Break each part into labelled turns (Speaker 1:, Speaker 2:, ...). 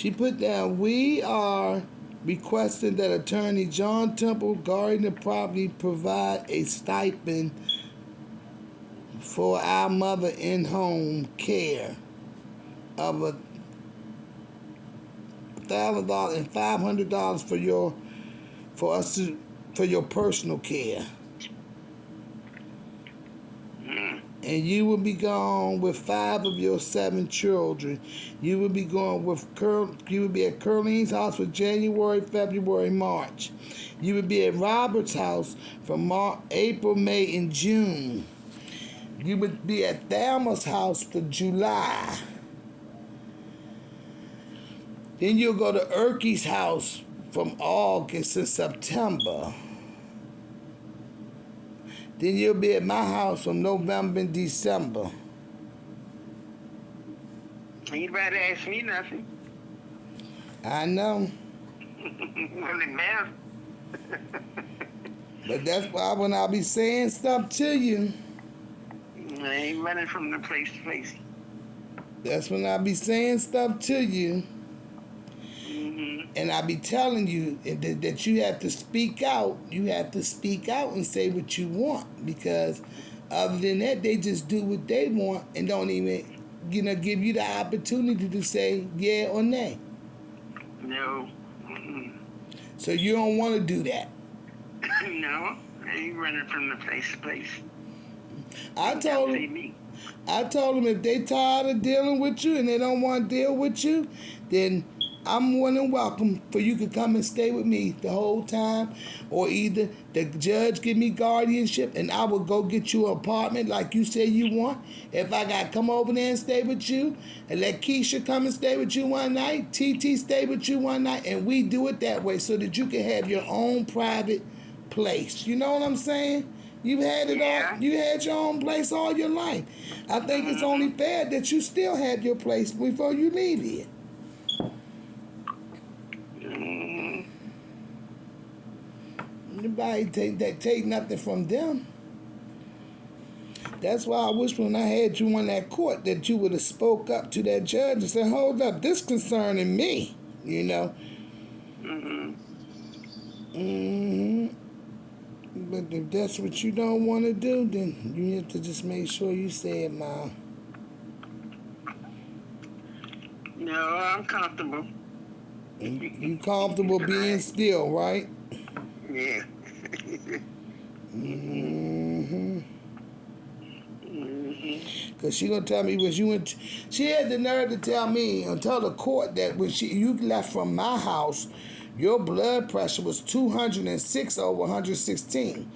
Speaker 1: She put down, we are requesting that Attorney John Temple, guarding the property, provide a stipend for our mother in-home care of $1,000 and $500 for your personal care. And you will be gone with 5 of your 7 children. You will be going with you will be at Curleen's house for January, February, March. You will be at Robert's house from April, May, and June. You would be at Thelma's house for July. Then you'll go to Erky's house from August to September. Then you'll be at my house from November and December.
Speaker 2: Ain't about to ask me nothing.
Speaker 1: I know.
Speaker 2: Well, it matters.
Speaker 1: But that's why when I be saying stuff to you,
Speaker 2: I ain't running from the place to place.
Speaker 1: that's when I be saying stuff to you. And I be telling you that you have to speak out. You have to speak out and say what you want, because other than that, they just do what they want and don't even, give you the opportunity to say yeah or nay.
Speaker 2: No.
Speaker 1: So you don't want to do that.
Speaker 2: No, I ain't running from the place to place.
Speaker 1: I told them if they tired of dealing with you and they don't want to deal with you, then I'm more than welcome for you to come and stay with me the whole time, or either the judge give me guardianship and I will go get you an apartment like you say you want. If I got to come over there and stay with you, and let Keisha come and stay with you one night, TT stay with you one night, and we do it that way so that you can have your own private place. You know what I'm saying? You've had it all. You had your own place all your life. I think it's only fair that you still have your place before you leave here. Nobody take nothing from them. That's why I wish when I had you in that court that you would have spoke up to that judge and said, hold up, this concerning me, But if that's what you don't want to do, then you have to just make sure you say it, Mom.
Speaker 2: No, I'm comfortable.
Speaker 1: You comfortable being still, right?
Speaker 2: Yeah.
Speaker 1: Cause she gonna tell me she had the nerve to tell me and tell the court that when you left from my house, your blood pressure was 206 over 116.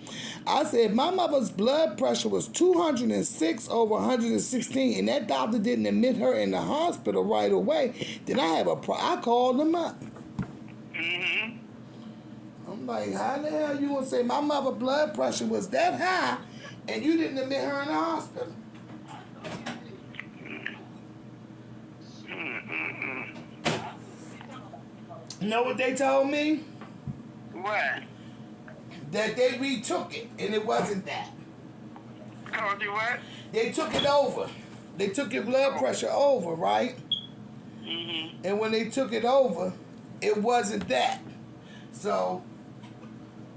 Speaker 1: I said my mother's blood pressure was 206 over 116, and that doctor didn't admit her in the hospital right away. Then I called them up. I'm like, how the hell you gonna say my mother's blood pressure was that high and you didn't admit her in the hospital? You know what they told me?
Speaker 2: What?
Speaker 1: That they retook it and it wasn't that.
Speaker 2: Told you what?
Speaker 1: They took it over. They took your blood pressure over, right? And when they took it over, it wasn't that. So,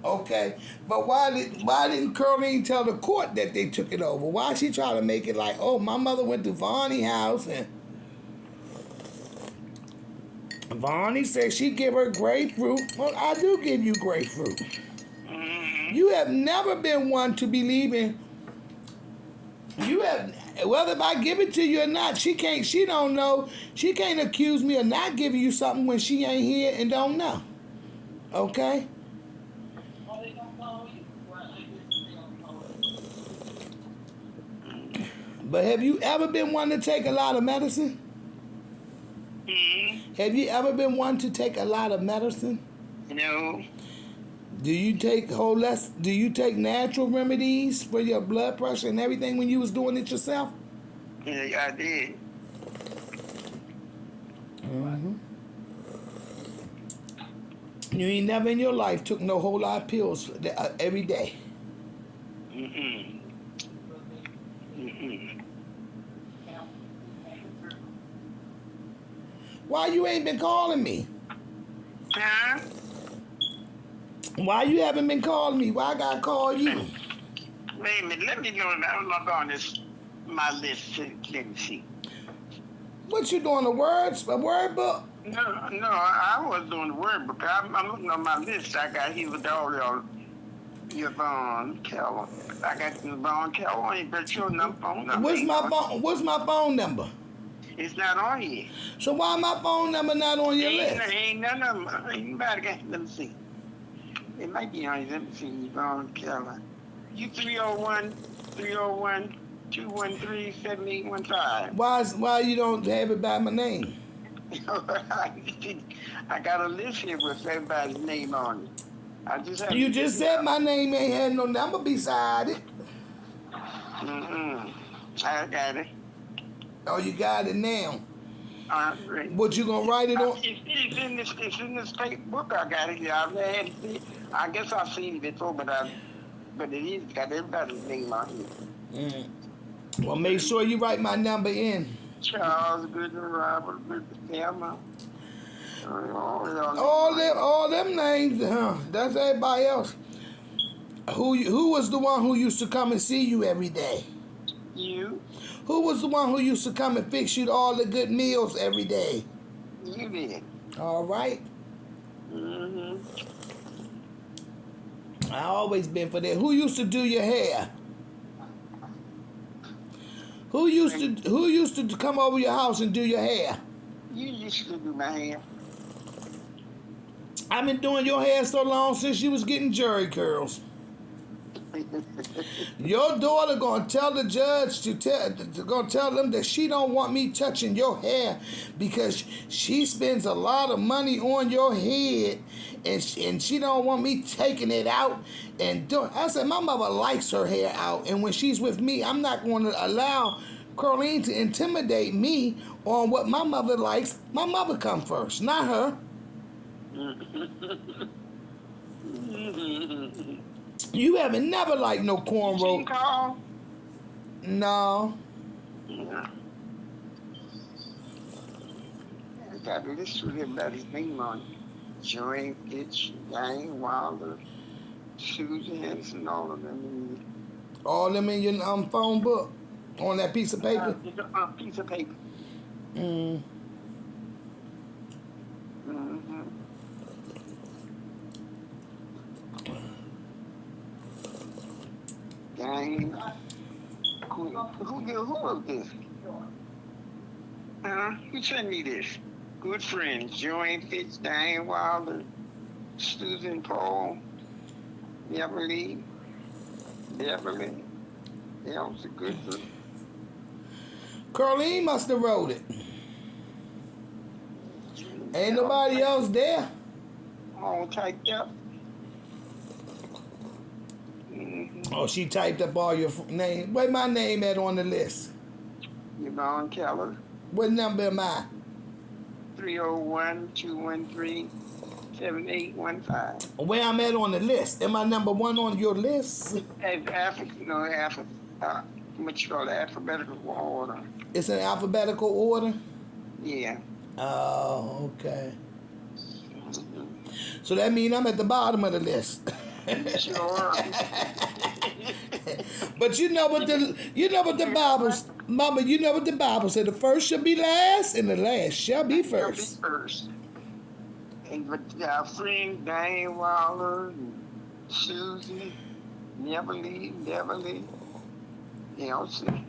Speaker 1: okay. But why didn't Curleen tell the court that they took it over? Why she trying to make it like, oh, my mother went to Vonnie's house and Vonnie said she give her grapefruit. Well, I do give you grapefruit. You have never been one to believe in. Whether if I give it to you or not, she don't know. She can't accuse me of not giving you something when she ain't here and don't know. Okay? But have you ever been one to take a lot of medicine? Have you ever been one to take a lot of medicine?
Speaker 2: No.
Speaker 1: Do you take natural remedies for your blood pressure and everything when you was doing it yourself?
Speaker 2: Yeah, I did.
Speaker 1: You ain't never in your life took no whole lot of pills every day. Why you ain't been calling me?
Speaker 2: Huh?
Speaker 1: Why you haven't been calling me? Why I gotta call you?
Speaker 2: Wait a minute. Let me go. I'll log on my list. Let me see.
Speaker 1: What you doing? A word book?
Speaker 2: No, I was doing the word book. I'm looking on my list. I got here with all Yvonne Keller. I got Yvonne Keller. Ain't got your phone number.
Speaker 1: What's my phone number?
Speaker 2: It's not on here.
Speaker 1: So why my phone number not on your list?
Speaker 2: Ain't none of them. Anybody got? Let me see. It might be on you. Let me see. Yvonne Keller. You 301-213-7815.
Speaker 1: Why you don't have it by my name?
Speaker 2: I got a list here with everybody's name on it.
Speaker 1: You just said my name ain't had no number beside it.
Speaker 2: I got it.
Speaker 1: Oh, you got it now.
Speaker 2: Great.
Speaker 1: What you gonna write it on?
Speaker 2: It's in this fake book. I got it here. I guess I've seen it before, but it is got everybody's name on here.
Speaker 1: Well, make sure you write my number in.
Speaker 2: Charles Goodman, Robert Goodman, Thelma.
Speaker 1: All them names, that's everybody else. Who was the one who used to come and see you every day?
Speaker 2: You.
Speaker 1: Who was the one who used to come and fix you all the good meals every day?
Speaker 2: You did.
Speaker 1: All right. I always been for that. Who used to do your hair? Who used to come over your house and do your hair?
Speaker 2: You used to do my hair.
Speaker 1: I've been doing your hair so long since you was getting jerry curls. Your daughter gonna tell the judge gonna tell them that she don't want me touching your hair because she spends a lot of money on your head and she don't want me taking it out and doing. I said my mother likes her hair out, and when she's with me, I'm not going to allow Carlene to intimidate me on what my mother likes. My mother come first, not her. You haven't never liked no cornrow. No.
Speaker 2: Yeah. I got a list with everybody's name on it. Joanne Fitch, Diane Wilder, Susan Henson, all of them.
Speaker 1: All them in your phone book? On that piece of paper?
Speaker 2: It's a piece of paper. Diane, who wrote this? Who sent me this? Good friends, Joanne Fitz, Diane Wilder, Susan Paul, Beverly. That was a good one.
Speaker 1: Carlene must have wrote it. Ain't nobody else there.
Speaker 2: All typed up.
Speaker 1: Oh, she typed up all your name. Where my name at on the list?
Speaker 2: Yvonne Keller.
Speaker 1: What number am I?
Speaker 2: 301-213-7815.
Speaker 1: Where I'm at on the list? Am I number one on your list?
Speaker 2: What you call it, alphabetical order.
Speaker 1: It's in alphabetical order?
Speaker 2: Yeah.
Speaker 1: Oh, okay. So that means I'm at the bottom of the list.
Speaker 2: Sure.
Speaker 1: But you know what the Bible's, Mama, you know what the Bible said, the first shall be last and the last shall be first.
Speaker 2: And but our friend Diane Wilder and Susie, Beverly, Elsie.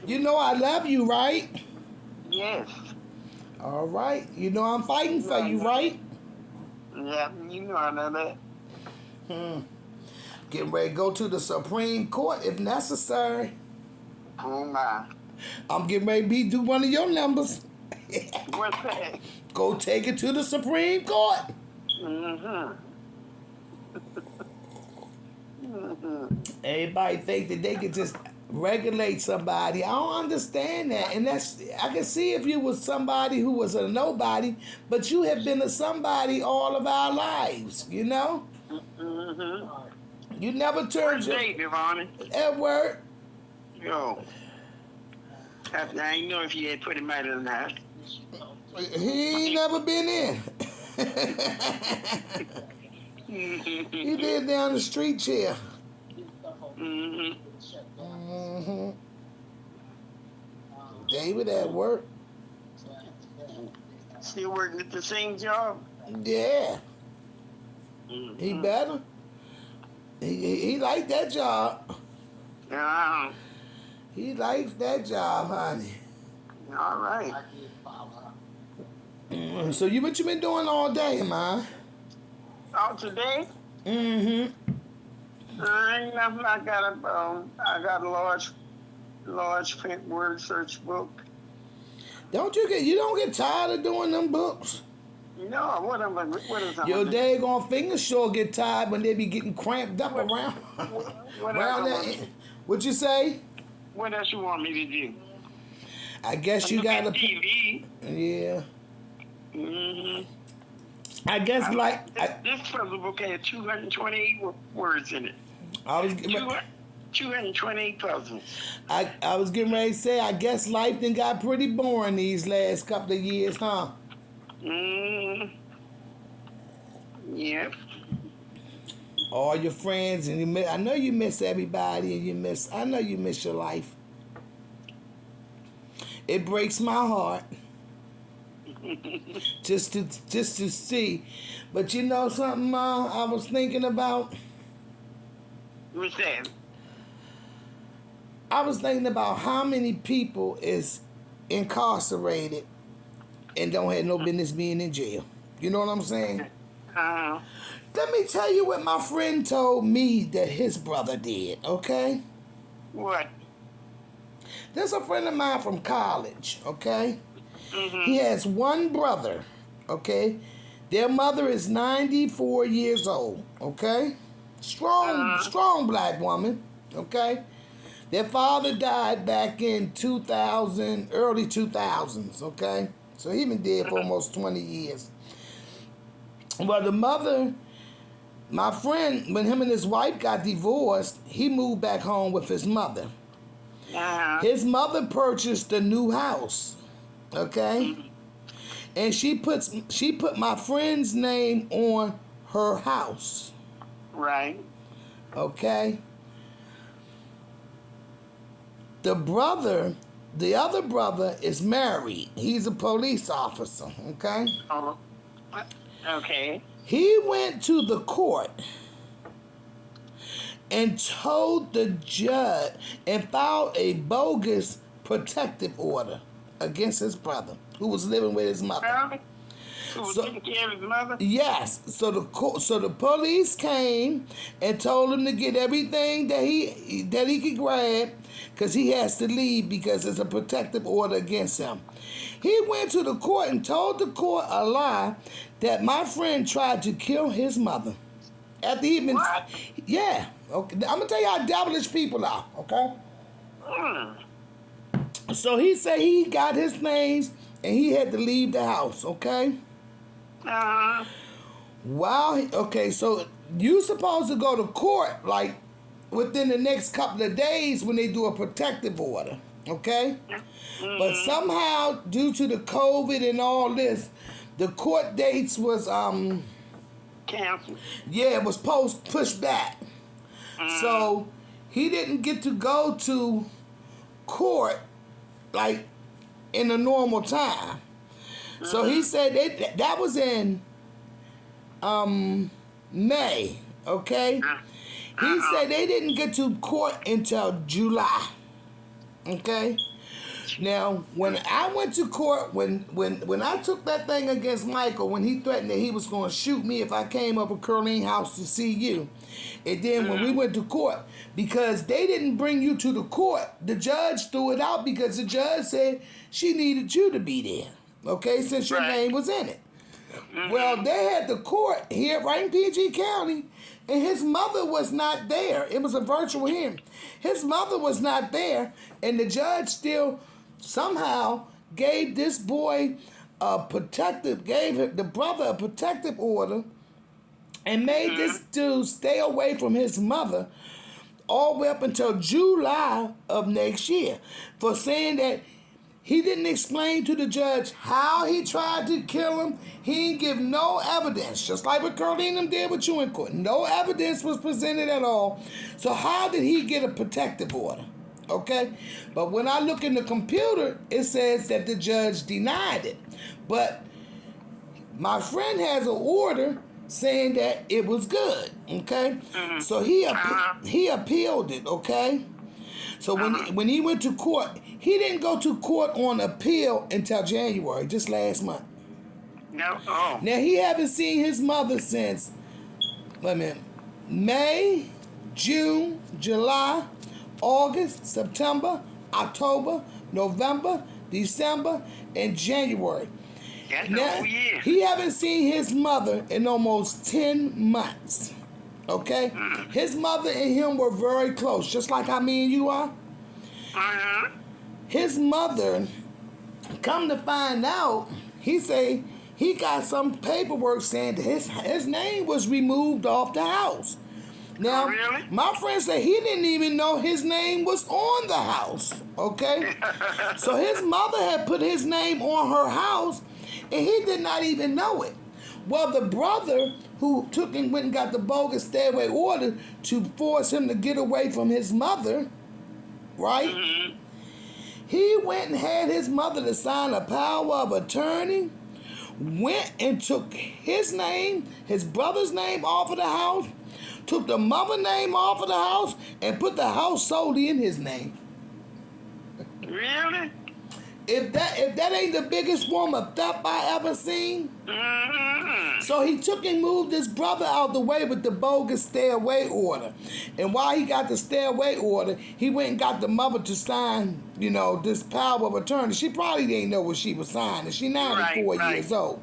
Speaker 1: You know I love you, right?
Speaker 2: Yes.
Speaker 1: All right. You know I'm fighting for you, right?
Speaker 2: Yeah, you know I know that.
Speaker 1: Getting ready to go to the Supreme Court if necessary.
Speaker 2: Oh my.
Speaker 1: I'm getting ready to do one of your numbers.
Speaker 2: What's that?
Speaker 1: Go take it to the Supreme Court. Everybody think that they could just regulate somebody. I don't understand that. And I can see if you was somebody who was a nobody, but you have been a somebody all of our lives, you know? You never turned
Speaker 2: your... Dave,
Speaker 1: at work.
Speaker 2: Yo. I didn't know if you had put him out or not.
Speaker 1: He ain't never been in. He lived down the street chair.
Speaker 2: Mm-hmm.
Speaker 1: Mm-hmm. David at work.
Speaker 2: Still working at the same job?
Speaker 1: Yeah.
Speaker 2: Mm-hmm.
Speaker 1: He better. He liked that job. He likes that job, honey.
Speaker 2: All right.
Speaker 1: So what you been doing all day, man?
Speaker 2: Oh, today?
Speaker 1: Mm-hmm.
Speaker 2: Ain't nothing. I got a large print word search book.
Speaker 1: You don't get tired of doing them books?
Speaker 2: No, what is that?
Speaker 1: Your daggone fingers sure get tired when they be getting cramped up around that. What you say?
Speaker 2: What else you want me to do?
Speaker 1: I guess you got to.
Speaker 2: TV.
Speaker 1: Yeah.
Speaker 2: Mm-hmm.
Speaker 1: I guess
Speaker 2: this puzzle book had 228 words in it.
Speaker 1: I was
Speaker 2: 228 puzzles.
Speaker 1: I was getting ready to say, I guess life done got pretty boring these last couple of years, huh?
Speaker 2: Yep.
Speaker 1: All your friends, and I know you miss everybody, and I know you miss your life. It breaks my heart just to see. But you know something, Ma? I was thinking about.
Speaker 2: What's that?
Speaker 1: I was thinking about how many people is incarcerated and don't have no business being in jail. You know what I'm saying? Let me tell you what my friend told me that his brother did, okay?
Speaker 2: What?
Speaker 1: There's a friend of mine from college, okay?
Speaker 2: Mm-hmm.
Speaker 1: He has one brother, okay? Their mother is 94 years old, okay? Strong black woman, okay? Their father died back in 2000, early 2000s, okay? So he been dead for almost 20 years. Well, the mother, my friend, when him and his wife got divorced, he moved back home with his mother. His mother purchased a new house, okay? And she put my friend's name on her house.
Speaker 2: Right.
Speaker 1: Okay? The other brother is married. He's a police officer, okay?
Speaker 2: Oh, okay.
Speaker 1: He went to the court and told the judge and filed a bogus protective order against his brother, who was living with his mother.
Speaker 2: Who was taking care of his mother?
Speaker 1: Yes. So the police came and told him to get everything that he could grab, because he has to leave because it's a protective order against him. He went to the court and told the court a lie that my friend tried to kill his mother. After he been,
Speaker 2: what?
Speaker 1: Yeah. Okay. I'm gonna tell you how devilish people are. Okay. So he said he got his things and he had to leave the house. Okay. Wow. Okay. So you supposed to go to court like within the next couple of days when they do a protective order. Okay. But somehow, due to the COVID and all this, the court dates was
Speaker 2: canceled.
Speaker 1: Yeah, it was pushed back. So he didn't get to go to court like in a normal time. So he said that was in May. Okay. He said they didn't get to court until July. Okay. Now, when I went to court, when I took that thing against Michael, when he threatened that he was going to shoot me if I came up to Curleen house to see you, and then when we went to court, because they didn't bring you to the court, the judge threw it out because the judge said she needed you to be there, okay, since your name was in it. Well, they had the court here right in PG County, and his mother was not there. It was a virtual hearing. His mother was not there, and the judge still somehow gave this boy gave the brother a protective order and made this dude stay away from his mother all the way up until July of next year for saying that He didn't explain to the judge how he tried to kill him. He didn't give no evidence, just like what Carlene did with you in court. No evidence was presented at all. So how did he get a protective order? Okay? But when I look in the computer, it says that the judge denied it. But my friend has an order saying that it was good. Okay? So he appealed it. Okay? So when he went to court, he didn't go to court on appeal until January, just last month.
Speaker 2: No. Oh.
Speaker 1: Now he haven't seen his mother since, wait a minute, May, June, July, August, September, October, November, December, and January.
Speaker 2: That's
Speaker 1: Now,
Speaker 2: the whole year.
Speaker 1: he haven't seen his mother in almost 10 months. Okay? His mother and him were very close, just like how me and you are. His mother, come to find out, he say he got some paperwork saying that his name was removed off the house. Now,
Speaker 2: really?
Speaker 1: my friend said he didn't even know his name was on the house. Okay? So his mother had put his name on her house, and he did not even know it. Well, the brother who took and went and got the bogus stay-away order to force him to get away from his mother, right? He went and had his mother to sign a power of attorney, went and took his name, his brother's name off of the house, took the mother name off of the house, and put the house solely in his name.
Speaker 2: Really?
Speaker 1: If that ain't the biggest form of theft I ever seen. So he took and moved his brother out the way with the bogus stay-away order. And while he got the stay-away order, he went and got the mother to sign, this power of attorney. She probably didn't know what she was signing. She's 94 years old.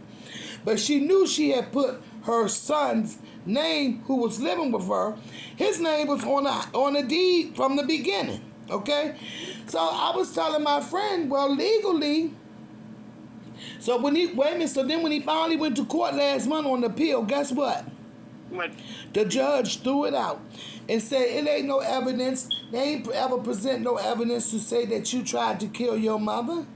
Speaker 1: But she knew she had put her son's name, who was living with her, his name was on a deed from the beginning. Okay? So I was telling my friend, well, legally, so when he finally went to court last month on the appeal, guess what?
Speaker 2: What?
Speaker 1: The judge threw it out and said it ain't no evidence. They ain't ever present no evidence to say that you tried to kill your mother.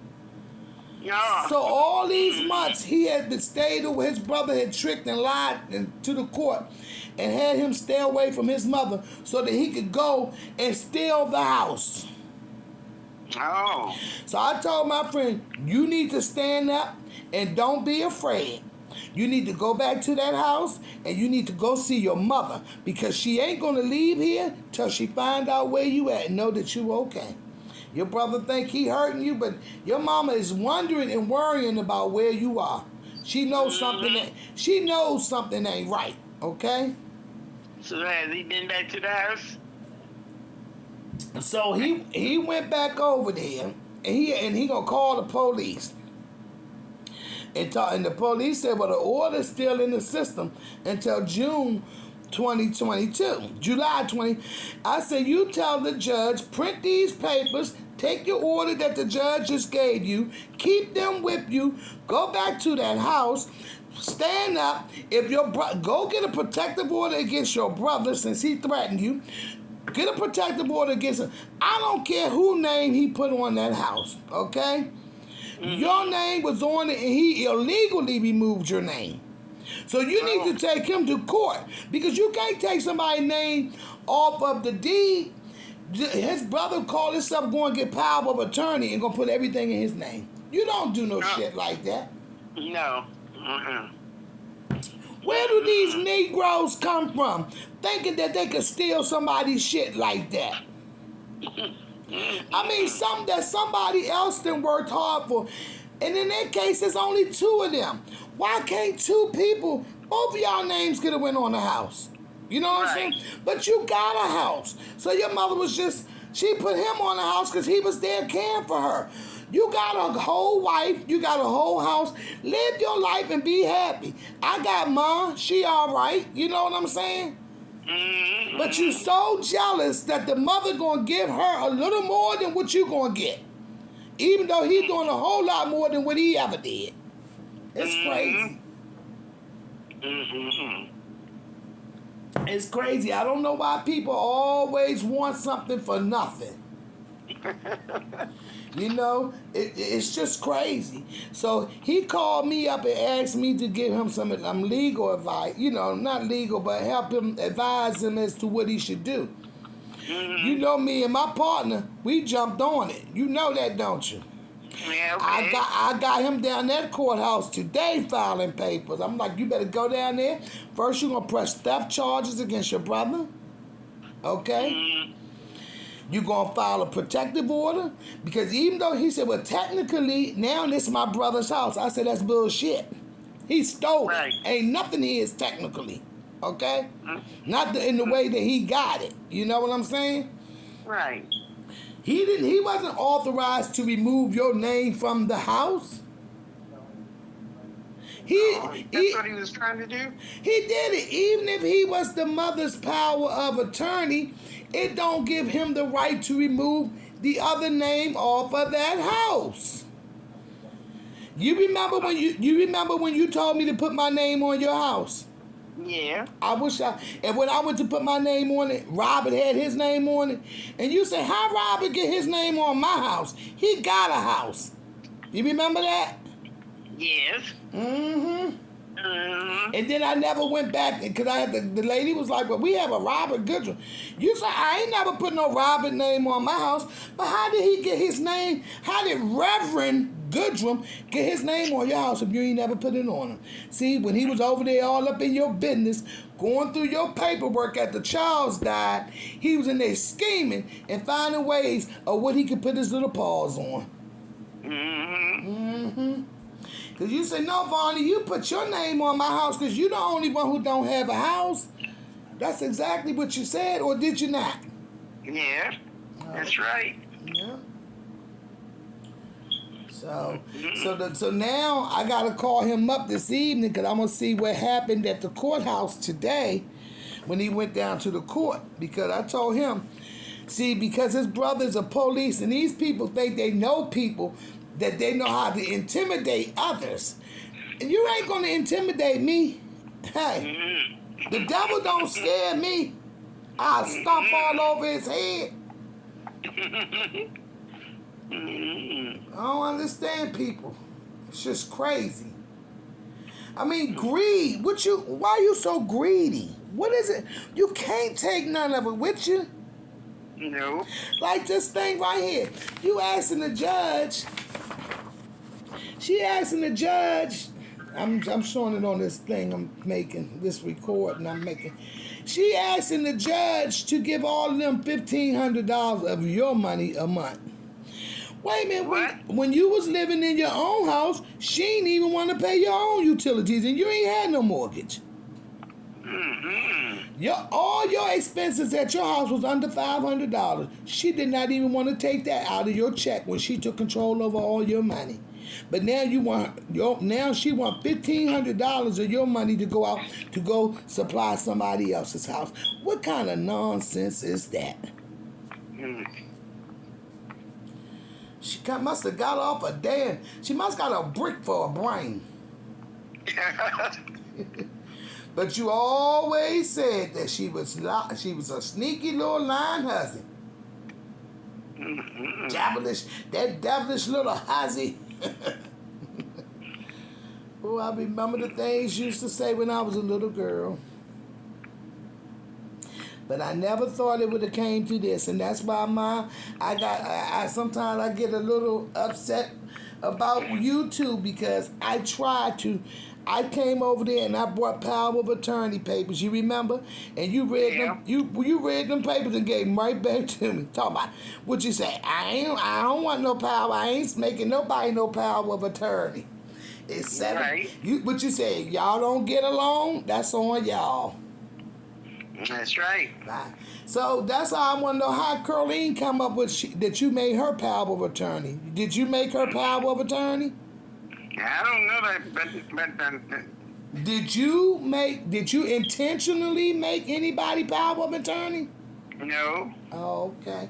Speaker 2: Yeah.
Speaker 1: So all these months he had been stayed away. His brother had tricked and lied to the court and had him stay away from his mother so that he could go and steal the house.
Speaker 2: Oh.
Speaker 1: So I told my friend, you need to stand up and don't be afraid. You need to go back to that house and you need to go see your mother because she ain't going to leave here till she find out where you at and know that you okay. Your brother think he hurting you, but your mama is wondering and worrying about where you are. She knows something ain't right, okay?
Speaker 2: So has he been back to the house?
Speaker 1: So he went back over there and he gonna call the police. And the police said, well, the order's still in the system until June 2022, July 20. I said, you tell the judge, print these papers, take your order that the judge just gave you, keep them with you, go back to that house, stand up. If go get a protective order against your brother since he threatened you. Get a protective order against him. I don't care who name he put on that house, okay? Your name was on it and he illegally removed your name. So you need to take him to court because you can't take somebody's name off of the deed. His brother called himself going to get power of attorney and going to put everything in his name. You don't do no shit like that.
Speaker 2: No.
Speaker 1: Where do these Negroes come from thinking that they could steal somebody's shit like that? I mean, something that somebody else done worked hard for. And in that case, there's only two of them. Why can't two people, both of y'all names could have went on the house? You know what I'm saying? But you got a house. So your mother was she put him on the house because he was there caring for her. You got a whole wife. You got a whole house. Live your life and be happy. I got Ma. She all right. You know what I'm saying? But you so jealous that the mother gonna give her a little more than what you gonna get, even though he's doing a whole lot more than what he ever did. It's crazy. It's crazy. I don't know why people always want something for nothing. You know, it's just crazy. So he called me up and asked me to give him some legal advice. You know, not legal, but help him, advise him as to what he should do.
Speaker 2: Mm-hmm.
Speaker 1: You know, me and my partner, we jumped on it. You know that, don't you?
Speaker 2: Yeah, okay.
Speaker 1: I got him down at the courthouse today filing papers. I'm like, you better go down there. First, you're going to press theft charges against your brother. Okay?
Speaker 2: Mm-hmm.
Speaker 1: You're going to file a protective order. Because even though he said, well, technically, now this is my brother's house. I said, that's bullshit. He stole
Speaker 2: Right.
Speaker 1: it. Ain't nothing here is technically. Okay?
Speaker 2: Mm-hmm.
Speaker 1: Not in the way that he got it. You know what I'm saying?
Speaker 2: Right.
Speaker 1: He wasn't authorized to remove your name from the house.
Speaker 2: That's what he was trying to do?
Speaker 1: He did it. Even if he was the mother's power of attorney, it don't give him the right to remove the other name off of that house. You remember when you told me to put my name on your house?
Speaker 2: Yeah.
Speaker 1: And when I went to put my name on it, Robert had his name on it. And you said, how Robert get his name on my house? He got a house. You remember that?
Speaker 2: Yes.
Speaker 1: Mm-hmm.
Speaker 2: Mm-hmm.
Speaker 1: And then I never went back because I had the lady was like, well, we have a Robert Goodrum. You said, I ain't never put no Robert name on my house. But how did he get his name? How did Reverend Goodrum get his name on your house if you ain't never put it on him? See, when he was over there all up in your business, going through your paperwork after Charles died, he was in there scheming and finding ways of what he could put his little paws on.
Speaker 2: Mm-hmm.
Speaker 1: Mm-hmm. Because you say, no, Vonnie, you put your name on my house because you're the only one who don't have a house. That's exactly what you said, or did you not?
Speaker 2: Yeah, that's right.
Speaker 1: Yeah. So now I got to call him up this evening because I'm going to see what happened at the courthouse today when he went down to the court. Because I told him, see, because his brother's a police and these people think they know people, that they know how to intimidate others. And you ain't going to intimidate me. Hey, the devil don't scare me. I'll stomp all over his head. I don't understand people. It's just crazy. I mean, greed. Why are you so greedy? What is it? You can't take none of it with you.
Speaker 2: No.
Speaker 1: Like this thing right here. You asking the judge. She asking the judge. I'm showing it on this thing I'm making, this recording I'm making. She asking the judge to give all of them $1,500 of your money a month. Wait a minute, when you was living in your own house, she ain't even want to pay your own utilities and you ain't had no mortgage.
Speaker 2: Mm-hmm.
Speaker 1: All your expenses at your house was under $500. She did not even want to take that out of your check when she took control over all your money. But now she want $1,500 of your money to go out to go supply somebody else's house. What kind of nonsense is that? She must have got off a damn. She must got a brick for a brain. But you always said that she was a sneaky little lying hussy. That devilish little hussy. Oh, I remember the things you used to say when I was a little girl. But I never thought it would have came to this, and that's why I sometimes I get a little upset about YouTube because I came over there and I brought power of attorney papers. You remember? And you read them. You read them papers and gave them right back to me. Talk about what you say. I don't want no power. I ain't making nobody no power of attorney. It's
Speaker 2: right.
Speaker 1: What you say? Y'all don't get along. That's on y'all.
Speaker 2: That's right.
Speaker 1: So that's how I want to know how Curleen come up with that you made her power of attorney. Did you make her power of attorney?
Speaker 2: I don't know that, but
Speaker 1: Did you intentionally make anybody power of attorney?
Speaker 2: No.
Speaker 1: Oh, okay.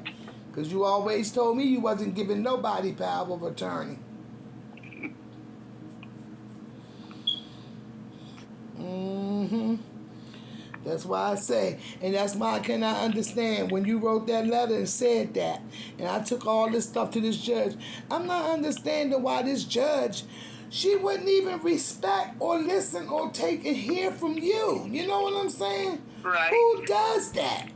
Speaker 1: Because you always told me you wasn't giving nobody power of attorney. Mm-hmm. That's why I say, and that's why I cannot understand when you wrote that letter and said that, and I took all this stuff to this judge. I'm not understanding why this judge, she wouldn't even respect or listen or take and hear from you. You know what I'm saying?
Speaker 2: Right.
Speaker 1: Who does that?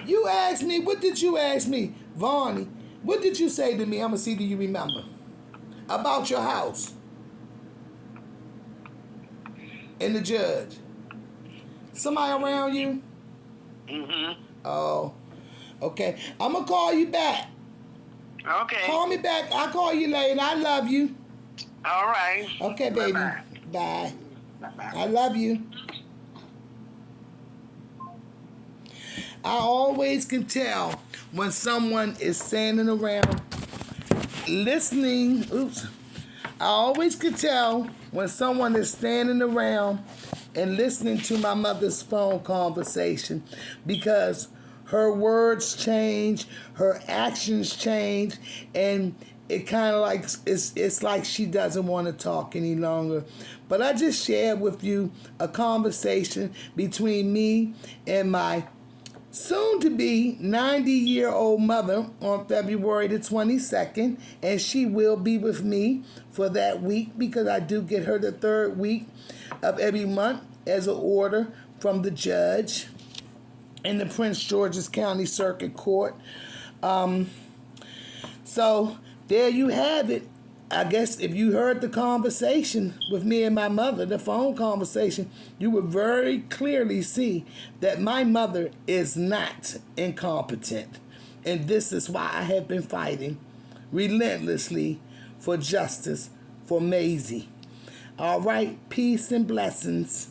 Speaker 1: You asked me, what did you ask me? Vonnie, what did you say to me? I'm going to see, do you remember? About your house. And the judge. Somebody around you?
Speaker 2: Mm-hmm.
Speaker 1: Oh, okay. I'm going to call you back.
Speaker 2: Okay.
Speaker 1: Call me back. I'll call you later. I love you.
Speaker 2: All right.
Speaker 1: Okay, baby.
Speaker 2: Bye-bye.
Speaker 1: Bye.
Speaker 2: Bye-bye.
Speaker 1: I love you. I always can tell when someone is standing around listening. Oops. I always can tell when someone is standing around and listening to my mother's phone conversation, because her words change, her actions change, and it kind of like it's like she doesn't want to talk any longer. But I just shared with you a conversation between me and my soon-to-be 90-year-old mother on February the 22nd, and she will be with me for that week because I do get her the third week of every month as an order from the judge in the Prince George's County Circuit Court. So there you have it. I guess if you heard the conversation with me and my mother, the phone conversation, you would very clearly see that my mother is not incompetent. And this is why I have been fighting relentlessly for justice for Maisie. All right, peace and blessings.